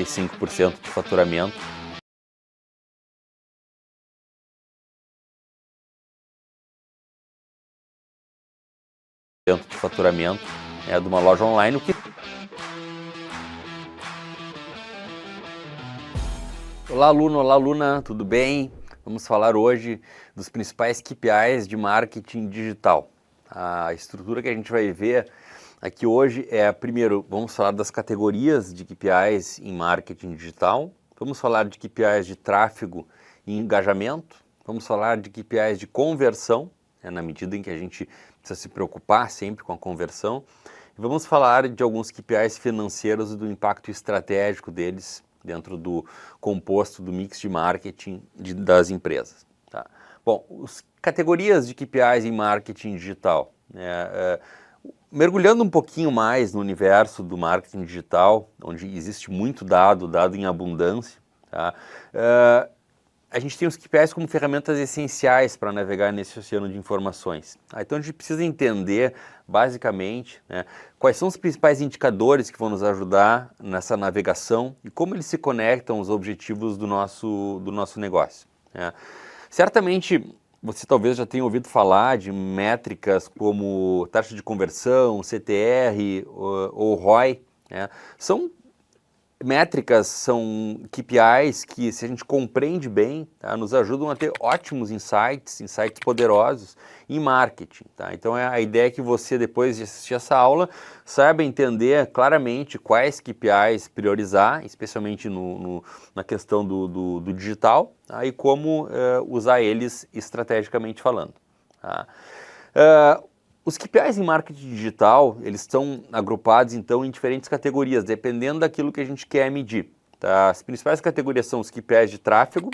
5% do faturamento. Dentro do faturamento de uma loja online. Olá aluno, olá aluna, tudo bem? Vamos falar hoje dos principais KPIs de marketing digital. A estrutura que a gente vai ver aqui hoje primeiro, vamos falar das categorias de KPIs em marketing digital, vamos falar de KPIs de tráfego e engajamento, vamos falar de KPIs de conversão, na medida em que a gente precisa se preocupar sempre com a conversão, e vamos falar de alguns KPIs financeiros e do impacto estratégico deles dentro do composto do mix de marketing das empresas. Tá? Bom, as categorias de KPIs em marketing digital. Mergulhando um pouquinho mais no universo do marketing digital, onde existe muito dado em abundância, tá? A gente tem os KPIs como ferramentas essenciais para navegar nesse oceano de informações. Então a gente precisa entender, basicamente, quais são os principais indicadores que vão nos ajudar nessa navegação e como eles se conectam aos objetivos do nosso negócio. Certamente você talvez já tenha ouvido falar de métricas como taxa de conversão, CTR ou ROI. São métricas, são KPIs que, se a gente compreende bem, nos ajudam a ter ótimos insights poderosos em marketing. Então a ideia é que você, depois de assistir essa aula, saiba entender claramente quais KPIs priorizar, especialmente na questão do digital, e como usar eles estrategicamente falando. Os KPIs em marketing digital, eles estão agrupados então em diferentes categorias, dependendo daquilo que a gente quer medir. Tá? As principais categorias são os KPIs de tráfego,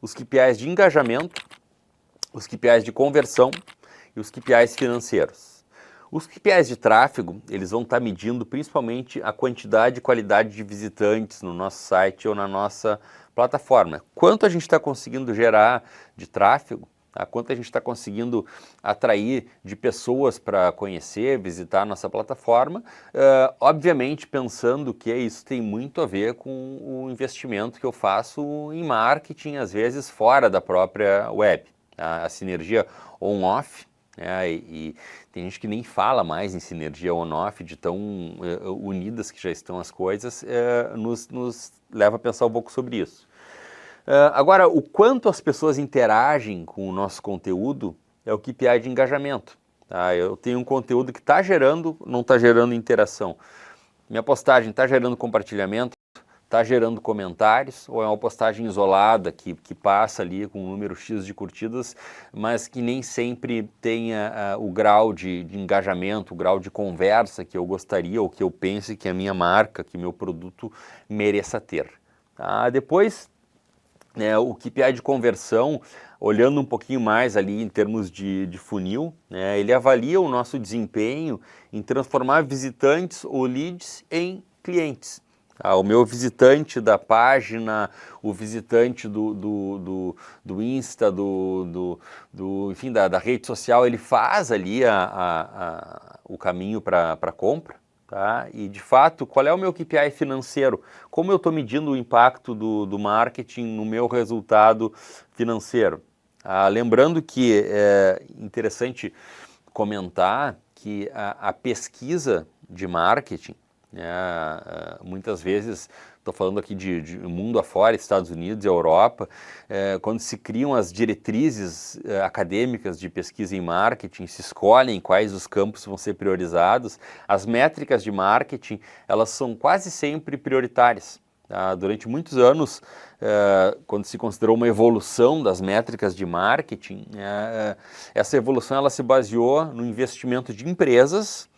os KPIs de engajamento, os KPIs de conversão e os KPIs financeiros. Os KPIs de tráfego, eles vão estar medindo principalmente a quantidade e qualidade de visitantes no nosso site ou na nossa plataforma. Quanto a gente está conseguindo gerar de tráfego, quanto a gente está conseguindo atrair de pessoas para conhecer, visitar a nossa plataforma, obviamente pensando que isso tem muito a ver com o investimento que eu faço em marketing, às vezes fora da própria web. A sinergia on-off, e tem gente que nem fala mais em sinergia on-off, de tão unidas que já estão as coisas, nos leva a pensar um pouco sobre isso. Agora, o quanto as pessoas interagem com o nosso conteúdo é o KPI de engajamento. Eu tenho um conteúdo que está gerando, não está gerando interação. Minha postagem está gerando compartilhamento, está gerando comentários, ou é uma postagem isolada que passa ali com um número X de curtidas, mas que nem sempre tenha o grau de engajamento, o grau de conversa que eu gostaria, ou que eu pense que a minha marca, que meu produto mereça ter. Depois, o KPI de conversão, olhando um pouquinho mais ali em termos de funil, ele avalia o nosso desempenho em transformar visitantes ou leads em clientes. O meu visitante da página, o visitante do Insta, enfim, da rede social, ele faz ali o caminho para a compra. E, de fato, qual é o meu KPI financeiro? Como eu estou medindo o impacto do marketing no meu resultado financeiro? Lembrando que é interessante comentar que a pesquisa de marketing, muitas vezes, estou falando aqui de mundo afora, Estados Unidos e Europa, quando se criam as diretrizes acadêmicas de pesquisa em marketing, se escolhem quais os campos vão ser priorizados, as métricas de marketing, elas são quase sempre prioritárias. Durante muitos anos, quando se considerou uma evolução das métricas de marketing, essa evolução ela se baseou no investimento de empresas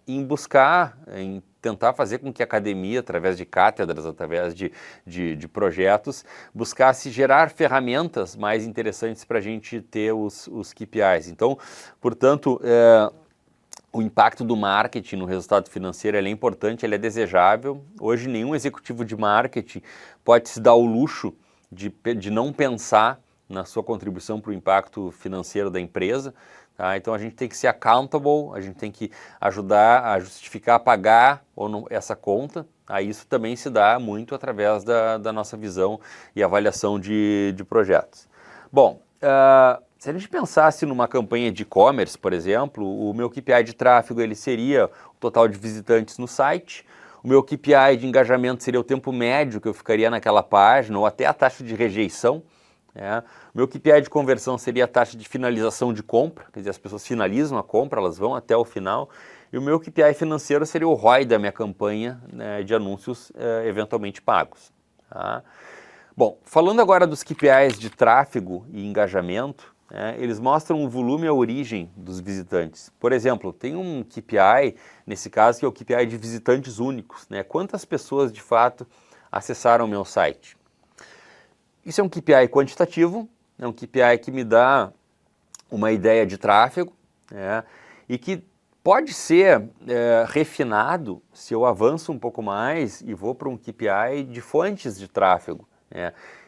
em buscar, em tentar fazer com que a academia, através de cátedras, através de projetos, buscasse gerar ferramentas mais interessantes para a gente ter os KPIs. Então, portanto, o impacto do marketing no resultado financeiro ele é importante, ele é desejável. Hoje, nenhum executivo de marketing pode se dar o luxo de não pensar na sua contribuição para o impacto financeiro da empresa. Tá? Então a gente tem que ser accountable, a gente tem que ajudar a justificar, pagar ou não, essa conta. Aí isso também se dá muito através da nossa visão e avaliação de projetos. Bom, se a gente pensasse numa campanha de e-commerce, por exemplo, o meu KPI de tráfego ele seria o total de visitantes no site, o meu KPI de engajamento seria o tempo médio que eu ficaria naquela página, ou até a taxa de rejeição. O meu KPI de conversão seria a taxa de finalização de compra, quer dizer, as pessoas finalizam a compra, elas vão até o final. E o meu KPI financeiro seria o ROI da minha campanha, né, de anúncios eventualmente pagos. Tá? Bom, falando agora dos KPIs de tráfego e engajamento, eles mostram o volume e a origem dos visitantes. Por exemplo, tem um KPI, nesse caso, que é o KPI de visitantes únicos. Né? Quantas pessoas, de fato, acessaram o meu site? Isso é um KPI quantitativo, é um KPI que me dá uma ideia de tráfego, e que pode ser refinado se eu avanço um pouco mais e vou para um KPI de fontes de tráfego,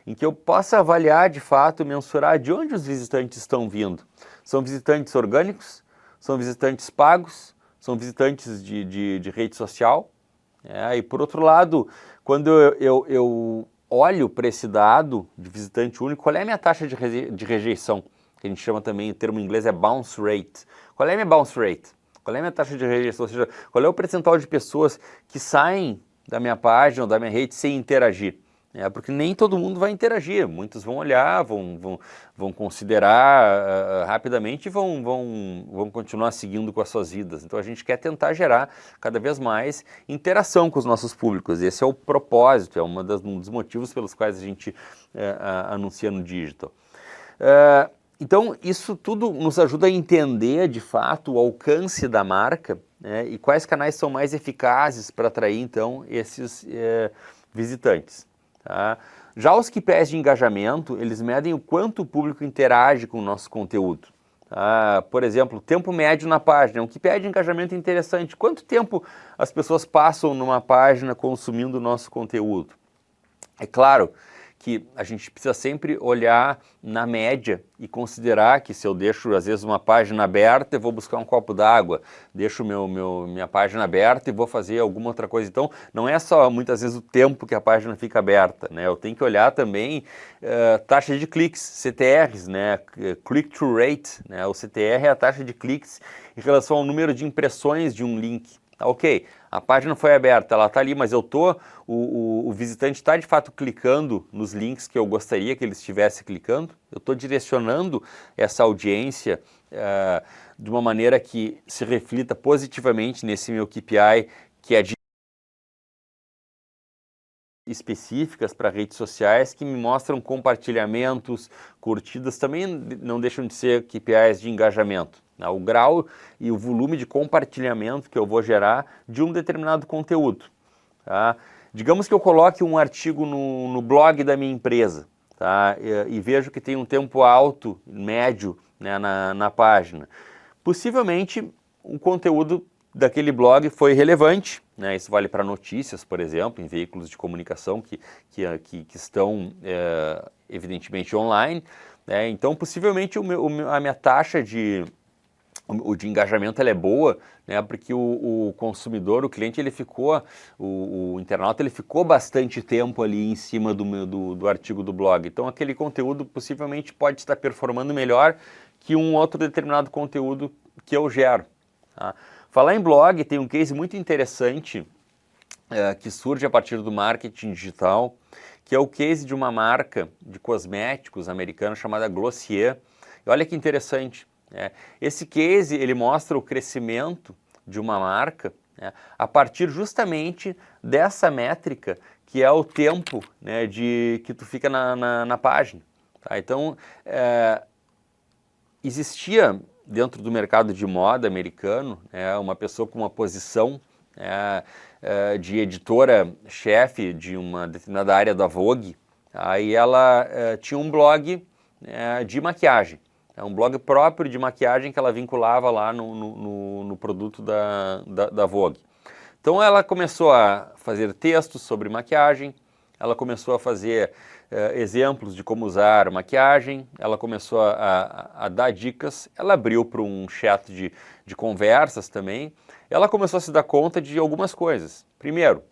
em que eu possa avaliar de fato, mensurar de onde os visitantes estão vindo. São visitantes orgânicos, são visitantes pagos, são visitantes de rede social. E por outro lado, quando eu olho para esse dado de visitante único, qual é a minha taxa de rejeição? Que a gente chama também, o termo em inglês é bounce rate. Qual é a minha bounce rate? Qual é a minha taxa de rejeição? Ou seja, qual é o percentual de pessoas que saem da minha página ou da minha rede sem interagir? Porque nem todo mundo vai interagir, muitos vão olhar, vão considerar rapidamente e vão continuar seguindo com as suas vidas. Então a gente quer tentar gerar cada vez mais interação com os nossos públicos. Esse é o propósito, é um dos motivos pelos quais a gente anuncia no digital. Então isso tudo nos ajuda a entender de fato o alcance da marca, e quais canais são mais eficazes para atrair então esses visitantes. Tá? Já os KPIs de engajamento, eles medem o quanto o público interage com o nosso conteúdo. Tá? Por exemplo, tempo médio na página, um KPI de engajamento interessante. Quanto tempo as pessoas passam numa página consumindo o nosso conteúdo? É claro que a gente precisa sempre olhar na média e considerar que se eu deixo, às vezes, uma página aberta, eu vou buscar um copo d'água, deixo minha página aberta e vou fazer alguma outra coisa. Então, não é só, muitas vezes, o tempo que a página fica aberta, né? Eu tenho que olhar também taxa de cliques, CTRs, né? Click-through rate, né? O CTR é a taxa de cliques em relação ao número de impressões de um link. Ok, a página foi aberta, ela está ali, mas o visitante está de fato clicando nos links que eu gostaria que ele estivesse clicando. Eu estou direcionando essa audiência de uma maneira que se reflita positivamente nesse meu KPI, que é de específicas para redes sociais que me mostram compartilhamentos, curtidas, também não deixam de ser KPIs de engajamento. O grau e o volume de compartilhamento que eu vou gerar de um determinado conteúdo. Tá? Digamos que eu coloque um artigo no blog da minha empresa, tá? E vejo que tem um tempo alto, médio, né, na página. Possivelmente o conteúdo daquele blog foi relevante, né? Isso vale para notícias, por exemplo, em veículos de comunicação que estão evidentemente online. Então, possivelmente a minha taxa de engajamento ela é boa, né, porque o consumidor, o cliente, ele ficou, o internauta, ele ficou bastante tempo ali em cima do artigo do blog. Então aquele conteúdo possivelmente pode estar performando melhor que um outro determinado conteúdo que eu gero. Tá? Falar em blog, tem um case muito interessante que surge a partir do marketing digital, que é o case de uma marca de cosméticos americana chamada Glossier. E olha que interessante. Esse case ele mostra o crescimento de uma marca a partir justamente dessa métrica que é o tempo, né, que tu fica na página. Tá? Então, existia dentro do mercado de moda americano uma pessoa com uma posição de editora-chefe de uma determinada área da Vogue. Aí ela tinha um blog de maquiagem. É um blog próprio de maquiagem que ela vinculava lá no produto da Vogue. Então ela começou a fazer textos sobre maquiagem, ela começou a fazer exemplos de como usar maquiagem, ela começou a dar dicas, ela abriu para um chat de conversas também, ela começou a se dar conta de algumas coisas. Primeiro,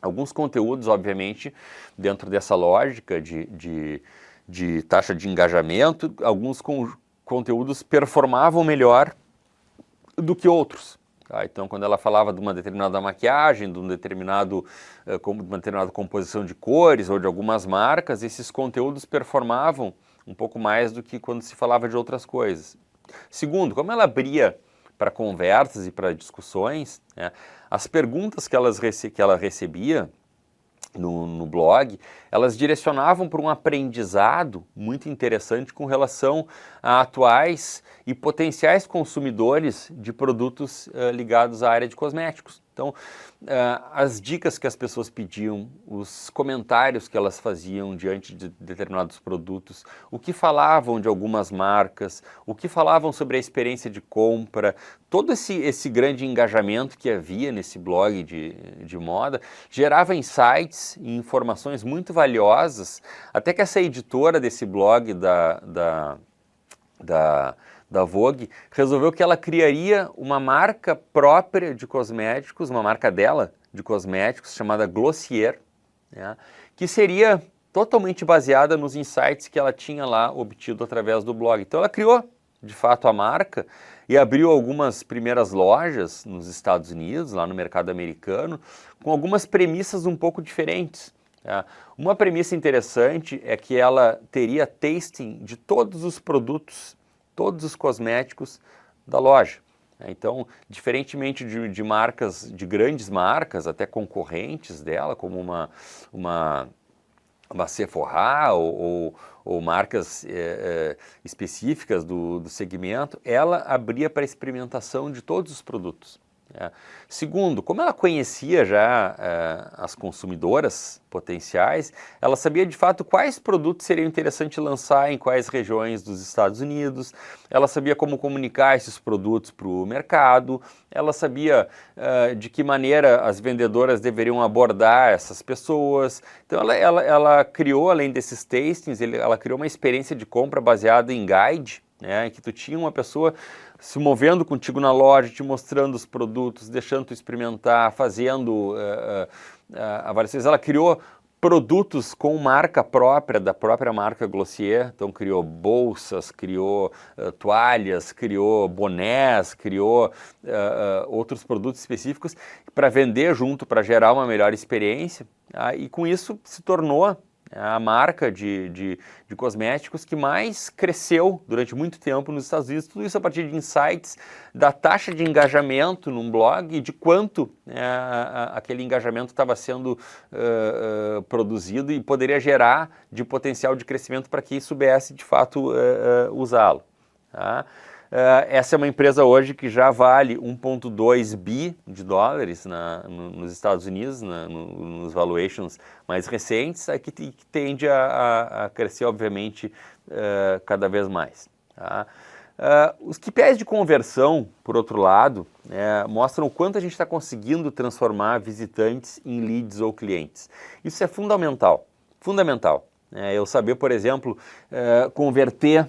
alguns conteúdos, obviamente, dentro dessa lógica de taxa de engajamento, alguns conteúdos performavam melhor do que outros. Tá? Então, quando ela falava de uma determinada maquiagem, de uma determinada composição de cores ou de algumas marcas, esses conteúdos performavam um pouco mais do que quando se falava de outras coisas. Segundo, como ela abria para conversas e para discussões, né, as perguntas que ela recebia no blog, elas direcionavam para um aprendizado muito interessante com relação a atuais e potenciais consumidores de produtos ligados à área de cosméticos. Então, as dicas que as pessoas pediam, os comentários que elas faziam diante de determinados produtos, o que falavam de algumas marcas, o que falavam sobre a experiência de compra, todo esse grande engajamento que havia nesse blog de moda, gerava insights e informações muito valiosas, até que essa editora desse blog da Vogue, resolveu que ela criaria uma marca própria de cosméticos, uma marca dela de cosméticos, chamada Glossier, né, que seria totalmente baseada nos insights que ela tinha lá obtido através do blog. Então ela criou, de fato, a marca e abriu algumas primeiras lojas nos Estados Unidos, lá no mercado americano, com algumas premissas um pouco diferentes. Uma premissa interessante é que ela teria tasting de todos os produtos, todos os cosméticos da loja. Então, diferentemente de marcas, de grandes marcas, até concorrentes dela, como uma Sephora ou marcas específicas do segmento, ela abria para experimentação de todos os produtos. Segundo, como ela conhecia já as consumidoras potenciais, ela sabia de fato quais produtos seriam interessantes lançar em quais regiões dos Estados Unidos, ela sabia como comunicar esses produtos para o mercado, ela sabia de que maneira as vendedoras deveriam abordar essas pessoas. Então ela criou, além desses tastings, ela criou uma experiência de compra baseada em guide, né, em que tu tinha uma pessoa se movendo contigo na loja, te mostrando os produtos, deixando tu experimentar, fazendo avaliações. Ela criou produtos com marca própria, da própria marca Glossier, então criou bolsas, criou toalhas, criou bonés, criou outros produtos específicos para vender junto, para gerar uma melhor experiência, e com isso se tornou a marca de cosméticos que mais cresceu durante muito tempo nos Estados Unidos, tudo isso a partir de insights da taxa de engajamento num blog e de quanto aquele engajamento estava sendo produzido e poderia gerar de potencial de crescimento para quem soubesse de fato usá-lo. Tá? Essa é uma empresa hoje que já vale 1,2 bi de dólares nos Estados Unidos, nos valuations mais recentes, que tende a crescer, obviamente, cada vez mais. Tá? Os KPIs de conversão, por outro lado, mostram o quanto a gente está conseguindo transformar visitantes em leads ou clientes. Isso é fundamental, fundamental. Eu saber, por exemplo, converter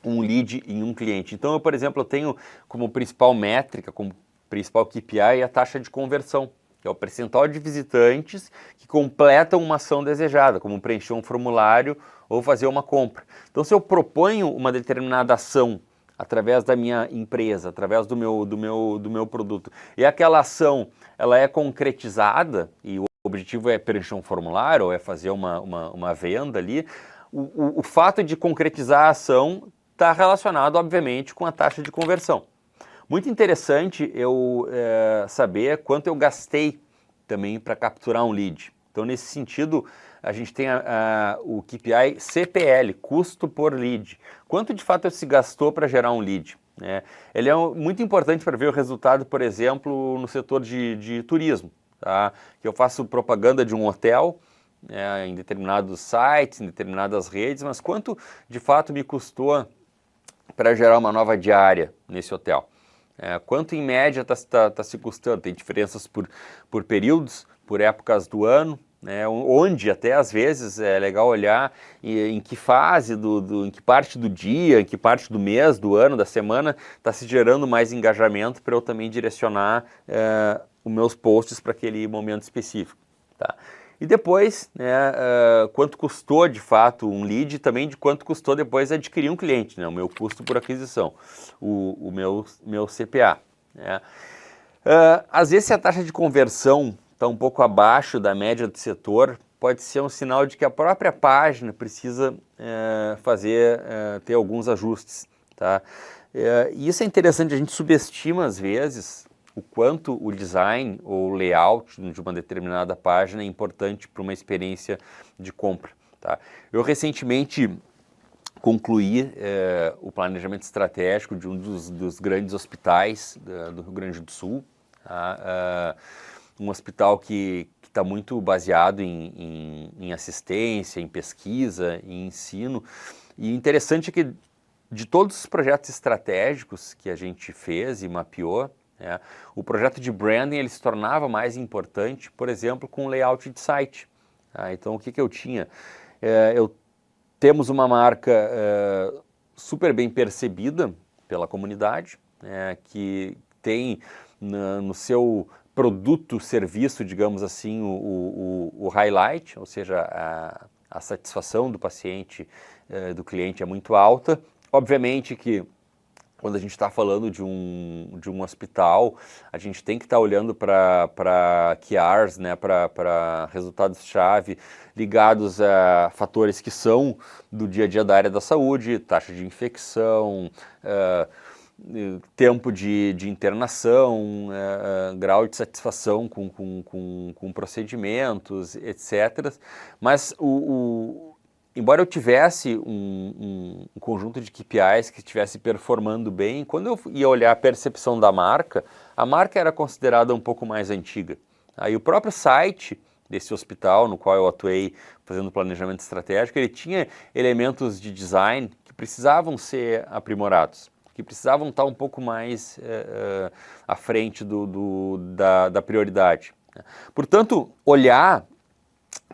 um lead em um cliente. Então, eu, por exemplo, eu tenho como principal métrica, como principal KPI, a taxa de conversão, que é o percentual de visitantes que completam uma ação desejada, como preencher um formulário ou fazer uma compra. Então, se eu proponho uma determinada ação através da minha empresa, através do meu produto, e aquela ação ela é concretizada, e o objetivo é preencher um formulário ou é fazer uma venda ali, o fato de concretizar a ação está relacionado, obviamente, com a taxa de conversão. Muito interessante eu saber quanto eu gastei também para capturar um lead. Então, nesse sentido, a gente tem o KPI CPL, custo por lead. Quanto de fato se gastou para gerar um lead? Ele é muito importante para ver o resultado, por exemplo, no setor de turismo. Tá? Que eu faço propaganda de um hotel, em determinados sites, em determinadas redes, mas quanto de fato me custou para gerar uma nova diária nesse hotel? Quanto em média está se custando? Tem diferenças por períodos, por épocas do ano, né, onde até às vezes é legal olhar em que fase, em que parte do dia, em que parte do mês, do ano, da semana está se gerando mais engajamento para eu também direcionar os meus posts para aquele momento específico. Tá? E depois, né, quanto custou de fato um lead, também de quanto custou depois adquirir um cliente, né, o meu custo por aquisição, o meu CPA. Né. Às vezes, se a taxa de conversão está um pouco abaixo da média do setor, pode ser um sinal de que a própria página precisa ter alguns ajustes. Tá? E isso é interessante, a gente subestima às vezes o quanto o design ou o layout de uma determinada página é importante para uma experiência de compra. Tá? Eu recentemente concluí o planejamento estratégico de um dos grandes hospitais do Rio Grande do Sul, tá? Um hospital que está muito baseado em assistência, em pesquisa, em ensino. E interessante é que de todos os projetos estratégicos que a gente fez e mapeou, o projeto de branding ele se tornava mais importante, por exemplo, com o layout de site. Tá? Então, o que eu tinha? Temos uma marca super bem percebida pela comunidade, que tem no seu produto, serviço, digamos assim, o highlight, ou seja, a satisfação do paciente, do cliente é muito alta. Obviamente que quando a gente está falando de um hospital, a gente tem que estar olhando para QRs, né, para resultados-chave ligados a fatores que são do dia a dia da área da saúde, taxa de infecção, tempo de internação, grau de satisfação com procedimentos, etc. Mas embora eu tivesse um conjunto de KPIs que estivesse performando bem, quando eu ia olhar a percepção da marca, a marca era considerada um pouco mais antiga. Aí o próprio site desse hospital, no qual eu atuei fazendo planejamento estratégico, ele tinha elementos de design que precisavam ser aprimorados, que precisavam estar um pouco mais à frente da prioridade. Portanto, olhar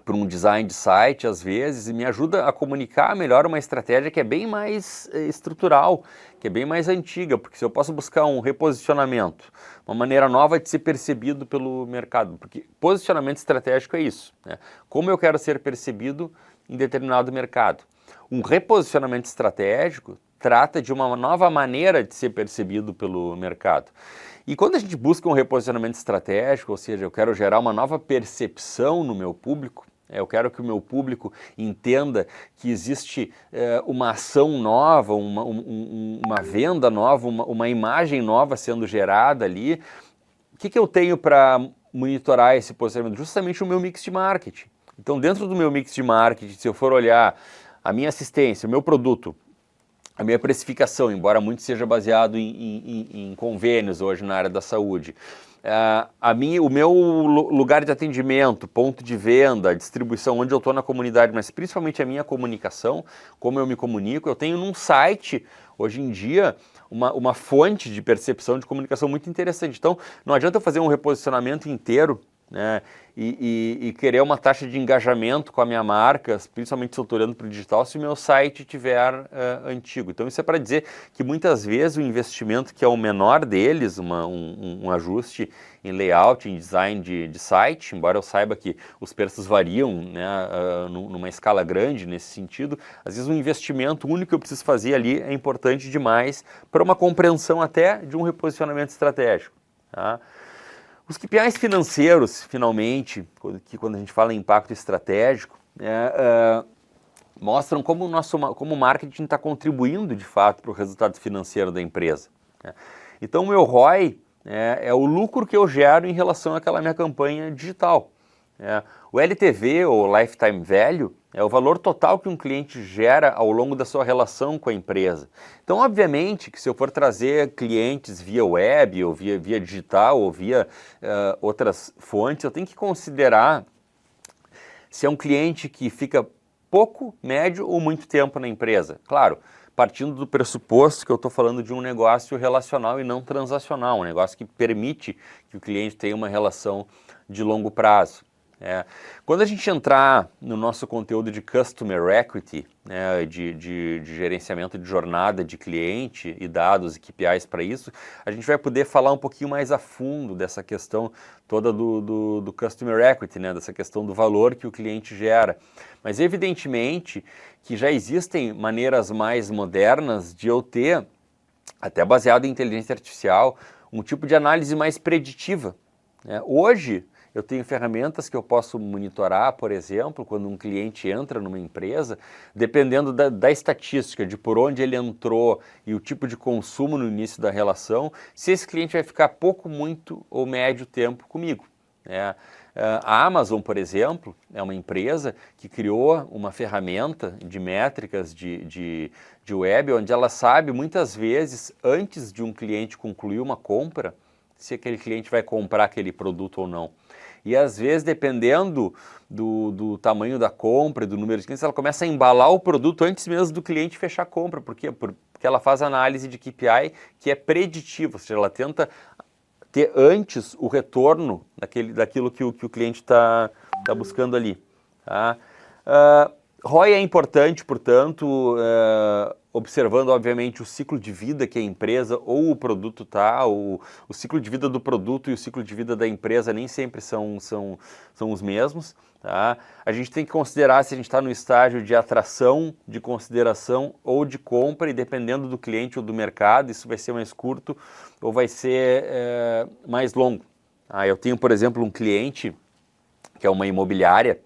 para um design de site, às vezes, me ajuda a comunicar melhor uma estratégia que é bem mais estrutural, que é bem mais antiga, porque se eu posso buscar um reposicionamento, uma maneira nova de ser percebido pelo mercado, porque posicionamento estratégico é isso, né? Como eu quero ser percebido em determinado mercado. Um reposicionamento estratégico trata de uma nova maneira de ser percebido pelo mercado. E quando a gente busca um reposicionamento estratégico, ou seja, eu quero gerar uma nova percepção no meu público, eu quero que o meu público entenda que existe uma ação nova, uma venda nova, uma imagem nova sendo gerada ali. O que eu tenho para monitorar esse posicionamento? Justamente o meu mix de marketing. Então, dentro do meu mix de marketing, se eu for olhar a minha assistência, o meu produto, a minha precificação, embora muito seja baseado em convênios hoje na área da saúde, o meu lugar de atendimento, ponto de venda, distribuição, onde eu estou na comunidade, mas principalmente a minha comunicação, como eu me comunico, eu tenho num site, hoje em dia, uma fonte de percepção de comunicação muito interessante. Então, não adianta eu fazer um reposicionamento inteiro, né, e querer uma taxa de engajamento com a minha marca, principalmente se eu estou olhando para o digital, se o meu site estiver antigo. Então isso é para dizer que muitas vezes o investimento que é o menor deles, um ajuste em layout, em design de site, embora eu saiba que os preços variam, né, numa escala grande nesse sentido, às vezes um investimento único que eu preciso fazer ali é importante demais para uma compreensão até de um reposicionamento estratégico. Tá? Os KPIs financeiros, finalmente, que quando a gente fala em impacto estratégico, mostram como o marketing está contribuindo, de fato, para o resultado financeiro da empresa. Né? Então, o meu ROI é o lucro que eu gero em relação àquela minha campanha digital. O LTV, ou Lifetime Value, é o valor total que um cliente gera ao longo da sua relação com a empresa. Então, obviamente, que se eu for trazer clientes via web, ou via digital, ou via outras fontes, eu tenho que considerar se é um cliente que fica pouco, médio ou muito tempo na empresa. Claro, partindo do pressuposto que eu estou falando de um negócio relacional e não transacional, um negócio que permite que o cliente tenha uma relação de longo prazo. Quando a gente entrar no nosso conteúdo de Customer Equity, né, de gerenciamento de jornada de cliente e dados e KPIs para isso, a gente vai poder falar um pouquinho mais a fundo dessa questão toda do Customer Equity, né, dessa questão do valor que o cliente gera. Mas evidentemente que já existem maneiras mais modernas de eu ter, até baseado em inteligência artificial, um tipo de análise mais preditiva. Hoje, eu tenho ferramentas que eu posso monitorar, por exemplo, quando um cliente entra numa empresa, dependendo da estatística, de por onde ele entrou e o tipo de consumo no início da relação, se esse cliente vai ficar pouco, muito ou médio tempo comigo. A Amazon, por exemplo, é uma empresa que criou uma ferramenta de métricas de web, onde ela sabe muitas vezes, antes de um cliente concluir uma compra, se aquele cliente vai comprar aquele produto ou não. E às vezes, dependendo do tamanho da compra, do número de clientes, ela começa a embalar o produto antes mesmo do cliente fechar a compra. Por quê? Porque ela faz análise de KPI que é preditiva, ou seja, ela tenta ter antes o retorno daquilo que o cliente está buscando ali. Tá? ROI é importante, portanto, observando, obviamente, o ciclo de vida que a empresa ou o produto está, o ciclo de vida do produto e o ciclo de vida da empresa nem sempre são os mesmos. Tá? A gente tem que considerar se a gente está no estágio de atração, de consideração ou de compra, e dependendo do cliente ou do mercado, isso vai ser mais curto ou vai ser mais longo. Eu tenho, por exemplo, um cliente que é uma imobiliária,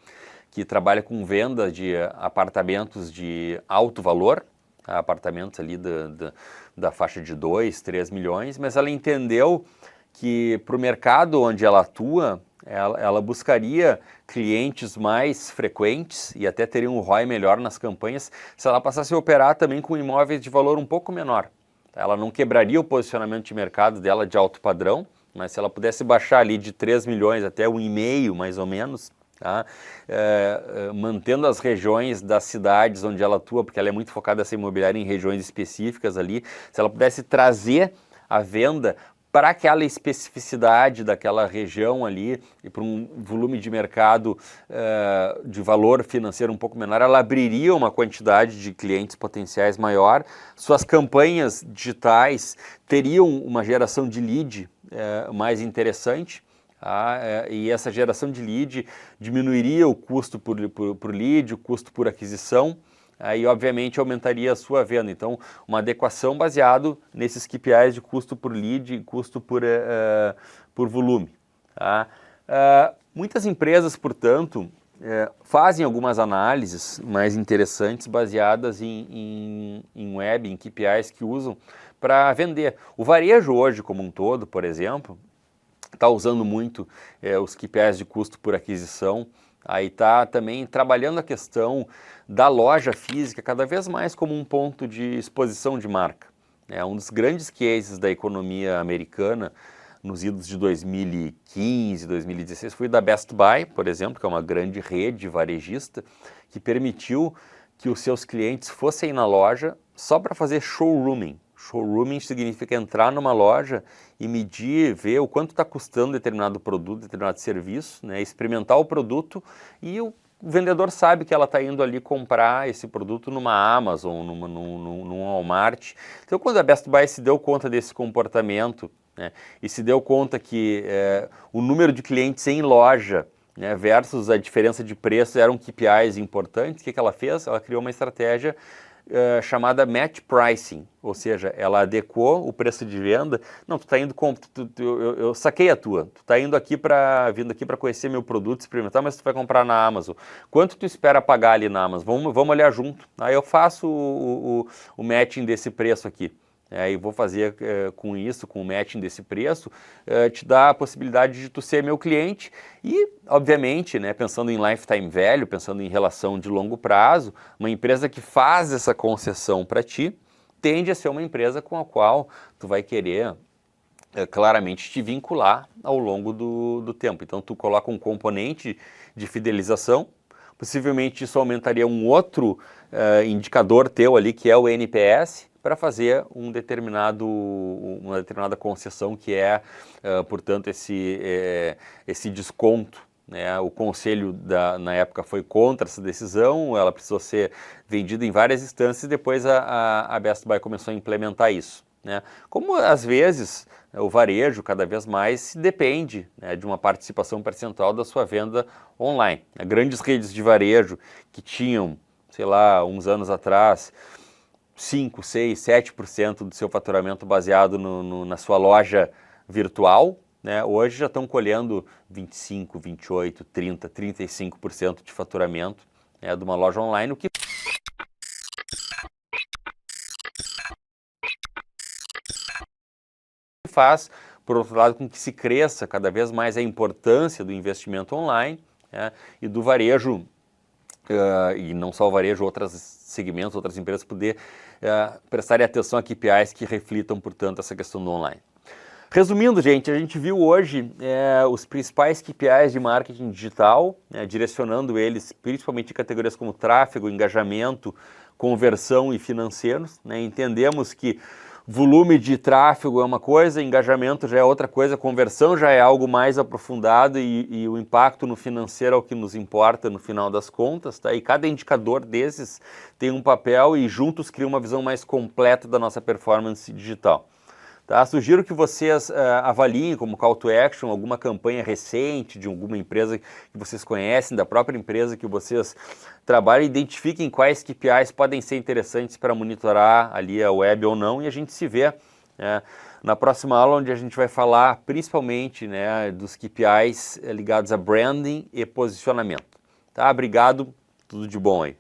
que trabalha com venda de apartamentos de alto valor, apartamentos ali da faixa de 2, 3 milhões, mas ela entendeu que para o mercado onde ela atua, ela buscaria clientes mais frequentes e até teria um ROI melhor nas campanhas se ela passasse a operar também com imóveis de valor um pouco menor. Ela não quebraria o posicionamento de mercado dela de alto padrão, mas se ela pudesse baixar ali de 3 milhões até 1,5 mais ou menos, tá? Mantendo as regiões das cidades onde ela atua, porque ela é muito focada essa imobiliária em regiões específicas ali, se ela pudesse trazer a venda para aquela especificidade daquela região ali e para um volume de mercado de valor financeiro um pouco menor, ela abriria uma quantidade de clientes potenciais maior, suas campanhas digitais teriam uma geração de lead mais interessante, e essa geração de lead diminuiria o custo por lead, o custo por aquisição, e obviamente aumentaria a sua venda. Então, uma adequação baseado nesses KPIs de custo por lead e custo por volume. Tá? Muitas empresas, portanto, fazem algumas análises mais interessantes baseadas em web, em KPIs que usam para vender. O varejo hoje, como um todo, por exemplo, está usando muito os KPIs de custo por aquisição, aí está também trabalhando a questão da loja física cada vez mais como um ponto de exposição de marca. Um dos grandes cases da economia americana nos idos de 2015, 2016 foi da Best Buy, por exemplo, que é uma grande rede varejista que permitiu que os seus clientes fossem na loja só para fazer showrooming. Showrooming significa entrar numa loja e medir, ver o quanto está custando determinado produto, determinado serviço, né? Experimentar o produto, e o vendedor sabe que ela está indo ali comprar esse produto numa Amazon, num Walmart. Então, quando a Best Buy se deu conta desse comportamento, né, e se deu conta que o número de clientes em loja, né, versus a diferença de preço eram KPIs importantes, o que ela fez? Ela criou uma estratégia chamada match pricing, ou seja, ela adequou o preço de venda. Não, tu está indo eu saquei a tua, tu está vindo aqui para conhecer meu produto, experimentar, mas tu vai comprar na Amazon. Quanto tu espera pagar ali na Amazon? Vamos olhar junto. Aí eu faço o matching desse preço aqui. E vou fazer com isso, com o matching desse preço, te dá a possibilidade de tu ser meu cliente e, obviamente, né, pensando em lifetime value, pensando em relação de longo prazo, uma empresa que faz essa concessão para ti tende a ser uma empresa com a qual tu vai querer claramente te vincular ao longo do tempo. Então, tu coloca um componente de fidelização, possivelmente isso aumentaria um outro indicador teu ali, que é o NPS, para fazer uma determinada concessão que portanto, esse desconto né? O conselho na época foi contra essa decisão, ela precisou ser vendida em várias instâncias e depois a Best Buy começou a implementar isso, né? Como às vezes o varejo cada vez mais depende, né, de uma participação percentual da sua venda online. Grandes redes de varejo que tinham, sei lá, uns anos atrás, 5, 6, 7% do seu faturamento baseado na sua loja virtual, né? Hoje já estão colhendo 25, 28, 30, 35% de faturamento, né, de uma loja online, o que faz, por outro lado, com que se cresça cada vez mais a importância do investimento online, né, e do varejo, e não só o varejo, outros segmentos, outras empresas poder prestarem atenção a KPIs que reflitam, portanto, essa questão do online. Resumindo, gente, a gente viu hoje os principais KPIs de marketing digital, né, direcionando eles principalmente em categorias como tráfego, engajamento, conversão e financeiros, né. Entendemos que volume de tráfego é uma coisa, engajamento já é outra coisa, conversão já é algo mais aprofundado e o impacto no financeiro é o que nos importa no final das contas, tá? E cada indicador desses tem um papel e juntos cria uma visão mais completa da nossa performance digital. Tá? Sugiro que vocês avaliem como call to action alguma campanha recente de alguma empresa que vocês conhecem, da própria empresa que vocês trabalham, identifiquem quais KPIs podem ser interessantes para monitorar ali a web ou não, e a gente se vê, né, na próxima aula, onde a gente vai falar principalmente, né, dos KPIs ligados a branding e posicionamento. Tá? Obrigado, tudo de bom aí.